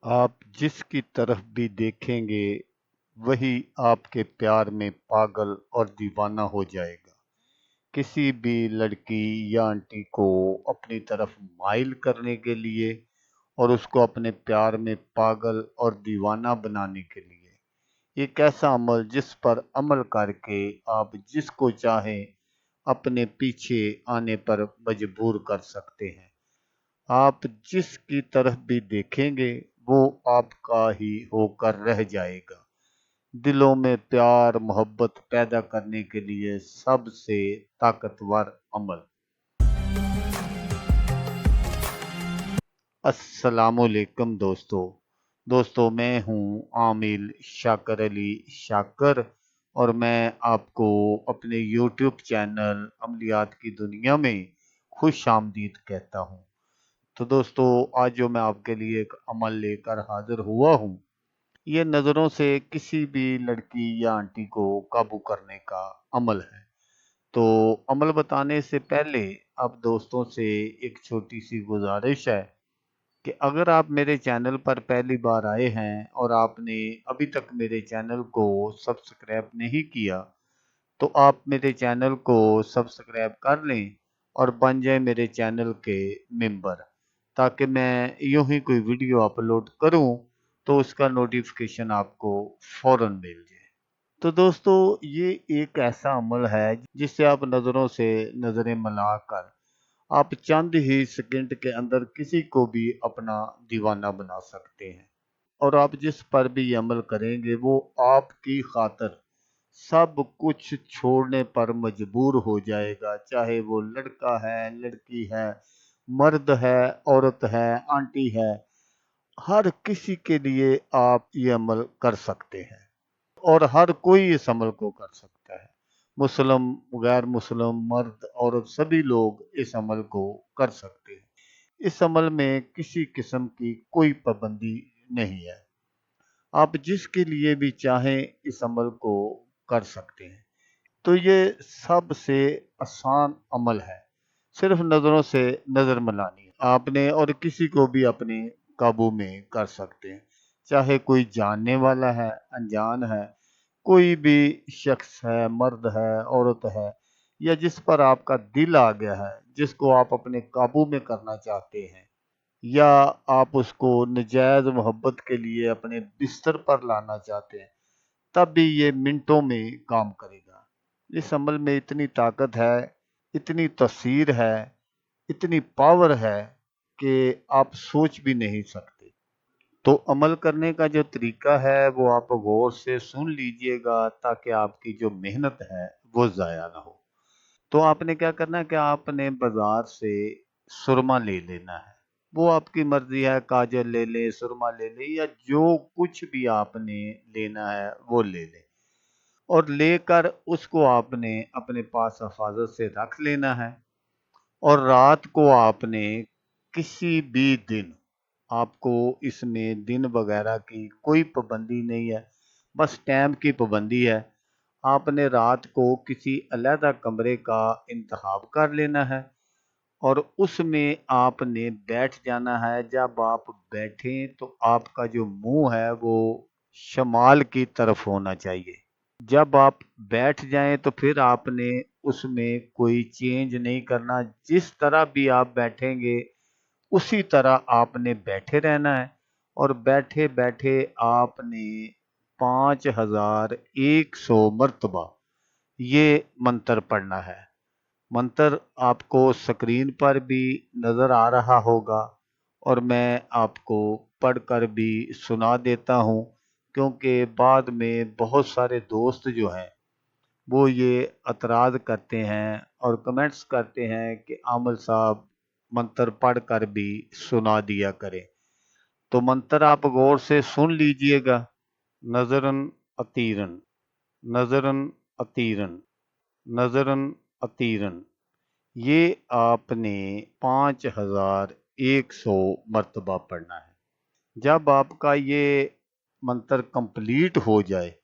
आप जिसकी तरफ भी देखेंगे वही आपके प्यार में पागल और दीवाना हो जाएगा। किसी भी लड़की या आंटी को अपनी तरफ माइल करने के लिए और उसको अपने प्यार में पागल और दीवाना बनाने के लिए एक ऐसा अमल जिस पर अमल करके आप जिसको चाहें अपने पीछे आने पर मजबूर कर सकते हैं। आप जिसकी तरफ भी देखेंगे वो आपका ही होकर रह जाएगा। दिलों में प्यार मोहब्बत पैदा करने के लिए सबसे ताकतवर अमल। अस्सलामुअलैकुम दोस्तों मैं हूँ आमिल शाकर अली शाकर और मैं आपको अपने यूट्यूब चैनल अमलियात की दुनिया में खुश आमदीद कहता हूँ। तो दोस्तों, आज जो मैं आपके लिए एक अमल लेकर हाजिर हुआ हूँ, ये नज़रों से किसी भी लड़की या आंटी को काबू करने का अमल है। तो अमल बताने से पहले अब दोस्तों से एक छोटी सी गुजारिश है कि अगर आप मेरे चैनल पर पहली बार आए हैं और आपने अभी तक मेरे चैनल को सब्सक्राइब नहीं किया, तो आप मेरे चैनल को सब्सक्राइब कर लें और बन जाए मेरे चैनल के मेंबर, ताकि मैं यूं ही कोई वीडियो अपलोड करूं तो उसका नोटिफिकेशन आपको फौरन मिल जाए। तो दोस्तों, ये एक ऐसा अमल है जिससे आप नज़रों से नज़रें मिलाकर आप चंद ही सेकंड के अंदर किसी को भी अपना दीवाना बना सकते हैं। और आप जिस पर भी ये अमल करेंगे वो आपकी खातिर सब कुछ छोड़ने पर मजबूर हो जाएगा, चाहे वो लड़का है, लड़की है, मर्द है, औरत है, आंटी है। हर किसी के लिए आप ये अमल कर सकते हैं और हर कोई इस अमल को कर सकता है। मुस्लिम, गैर मुस्लिम, मर्द, औरत सभी लोग इस अमल को कर सकते हैं। इस अमल में किसी किस्म की कोई पाबंदी नहीं है। आप जिसके लिए भी चाहें इस अमल को कर सकते हैं। तो ये सबसे आसान अमल है। सिर्फ नज़रों से नज़र मिलानी है आपने और किसी को भी अपने काबू में कर सकते हैं। चाहे कोई जानने वाला है, अनजान है, कोई भी शख्स है, मर्द है, औरत है, या जिस पर आपका दिल आ गया है, जिसको आप अपने काबू में करना चाहते हैं, या आप उसको नजायज मोहब्बत के लिए अपने बिस्तर पर लाना चाहते हैं, तब भी ये मिनटों में काम करेगा। इस अमल में इतनी ताकत है, इतनी तसीर है, इतनी पावर है कि आप सोच भी नहीं सकते। तो अमल करने का जो तरीका है वो आप गौर से सुन लीजिएगा, ताकि आपकी जो मेहनत है वो ज़ाया ना हो। तो आपने क्या करना है कि आपने बाजार से सुरमा ले लेना है। वो आपकी मर्जी है, काजल ले ले, सुरमा ले ले, या जो कुछ भी आपने लेना है वो ले ले। और लेकर उसको आपने अपने पास हिफाजत से रख लेना है। और रात को आपने किसी भी दिन, आपको इसमें दिन वगैरह की कोई पाबंदी नहीं है, बस टाइम की पाबंदी है। आपने रात को किसी अलहदा कमरे का इंतखाब कर लेना है और उसमें आपने बैठ जाना है। जब आप बैठें तो आपका जो मुंह है वो शमाल की तरफ होना चाहिए। जब आप बैठ जाएं तो फिर आपने उसमें कोई चेंज नहीं करना। जिस तरह भी आप बैठेंगे उसी तरह आपने बैठे रहना है। और बैठे बैठे आपने 5100 मर्तबा ये मंत्र पढ़ना है। मंत्र आपको स्क्रीन पर भी नज़र आ रहा होगा और मैं आपको पढ़कर भी सुना देता हूँ, क्योंकि बाद में बहुत सारे दोस्त जो हैं वो ये एतराज़ करते हैं और कमेंट्स करते हैं कि आमिर साहब मंत्र पढ़कर भी सुना दिया करें। तो मंत्र आप गौर से सुन लीजिएगा। नज़रन अतीरन, नज़रन अतीरन, नज़रन अतीरन। ये आपने 5100 मर्तबा पढ़ना है। जब आपका ये मंत्र कंप्लीट हो जाए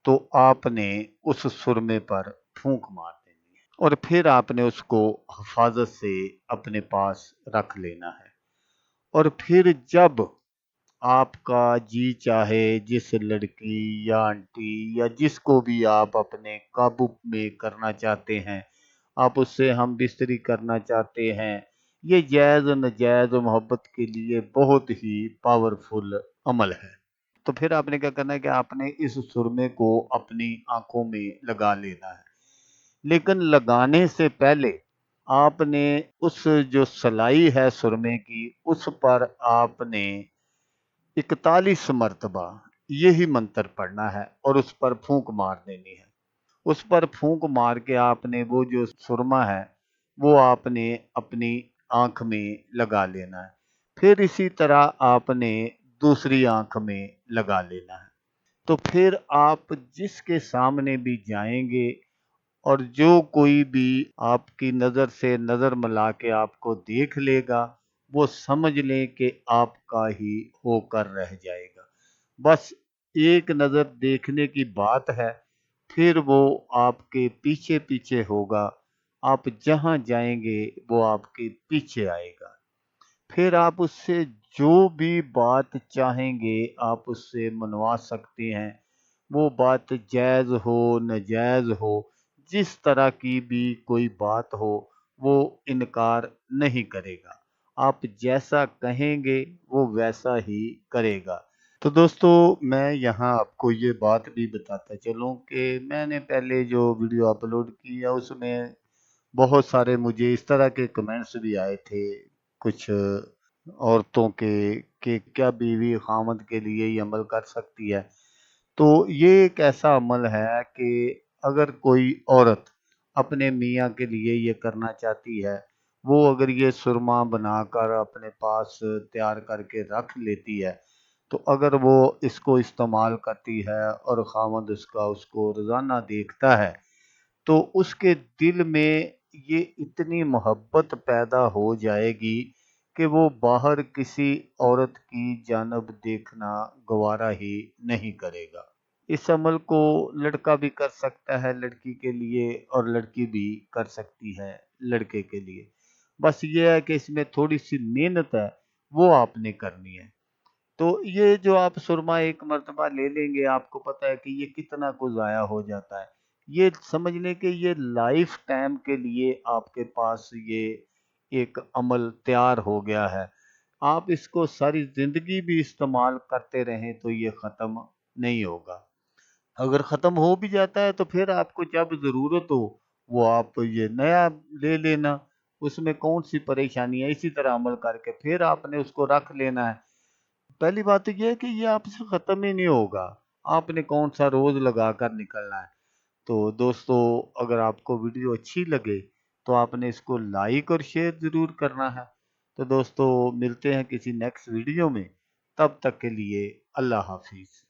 तो आपने उस सुरमे पर फूंक मार देनी है और फिर आपने उसको हिफाजत से अपने पास रख लेना है। और फिर जब آپ کا جی چاہے جس لڑکی یا آنٹی یا جس کو بھی آپ اپنے قابو میں کرنا چاہتے ہیں، آپ اس سے ہم بستری کرنا چاہتے ہیں، یہ جائز و ناجائز و محبت کے لیے بہت ہی پاورفل عمل ہے۔ تو پھر آپ نے کیا کرنا ہے کہ آپ نے اس سرمے کو اپنی آنکھوں میں لگا لینا ہے، لیکن لگانے سے پہلے آپ نے اس جو سلائی ہے سرمے کی، اس پر آپ نے 41 مرتبہ یہی منتر پڑھنا ہے اور اس پر پھونک مار دینی ہے۔ اس پر پھونک مار کے آپ نے وہ جو سرما ہے وہ آپ نے اپنی آنکھ میں لگا لینا ہے۔ پھر اسی طرح آپ نے دوسری آنکھ میں لگا لینا ہے۔ تو پھر آپ جس کے سامنے بھی جائیں گے اور جو کوئی بھی آپ کی نظر سے نظر ملا کے آپ کو دیکھ لے گا، وہ سمجھ لیں کہ آپ کا ہی ہو کر رہ جائے گا۔ بس ایک نظر دیکھنے کی بات ہے، پھر وہ آپ کے پیچھے پیچھے ہوگا، آپ جہاں جائیں گے وہ آپ کے پیچھے آئے گا۔ پھر آپ اس سے جو بھی بات چاہیں گے آپ اس سے منوا سکتے ہیں، وہ بات جائز ہو ناجائز ہو، جس طرح کی بھی کوئی بات ہو وہ انکار نہیں کرے گا۔ آپ جیسا کہیں گے وہ ویسا ہی کرے گا۔ تو دوستو، میں یہاں آپ کو یہ بات بھی بتاتا چلوں کہ میں نے پہلے جو ویڈیو اپلوڈ کیا اس میں بہت سارے مجھے اس طرح کے کمنٹس بھی آئے تھے کچھ عورتوں کے کہ کیا بیوی خامد کے لیے یہ عمل کر سکتی ہے؟ تو یہ ایک ایسا عمل ہے کہ اگر کوئی عورت اپنے میاں کے لیے یہ کرنا چاہتی ہے، وہ اگر یہ سرما بنا کر اپنے پاس تیار کر کے رکھ لیتی ہے، تو اگر وہ اس کو استعمال کرتی ہے اور خامد اس کو روزانہ دیکھتا ہے، تو اس کے دل میں یہ اتنی محبت پیدا ہو جائے گی کہ وہ باہر کسی عورت کی جانب دیکھنا گوارا ہی نہیں کرے گا۔ اس عمل کو لڑکا بھی کر سکتا ہے لڑکی کے لیے، اور لڑکی بھی کر سکتی ہے لڑکے کے لیے۔ بس یہ ہے کہ اس میں تھوڑی سی محنت ہے، وہ آپ نے کرنی ہے۔ تو یہ جو آپ سرما ایک مرتبہ لے لیں گے، آپ کو پتہ ہے کہ یہ کتنا کو ضائع ہو جاتا ہے۔ یہ سمجھ لیں کہ یہ لائف ٹائم کے لیے آپ کے پاس یہ ایک عمل تیار ہو گیا ہے۔ آپ اس کو ساری زندگی بھی استعمال کرتے رہیں تو یہ ختم نہیں ہوگا۔ اگر ختم ہو بھی جاتا ہے تو پھر آپ کو جب ضرورت ہو وہ آپ یہ نیا لے لینا، اس میں کون سی پریشانی ہے؟ اسی طرح عمل کر کے پھر آپ نے اس کو رکھ لینا ہے۔ پہلی بات تو یہ ہے کہ یہ آپ سے ختم ہی نہیں ہوگا، آپ نے کون سا روز لگا کر نکلنا ہے۔ تو دوستو، اگر آپ کو ویڈیو اچھی لگے تو آپ نے اس کو لائک اور شیئر ضرور کرنا ہے۔ تو دوستو، ملتے ہیں کسی نیکسٹ ویڈیو میں، تب تک کے لیے اللہ حافظ۔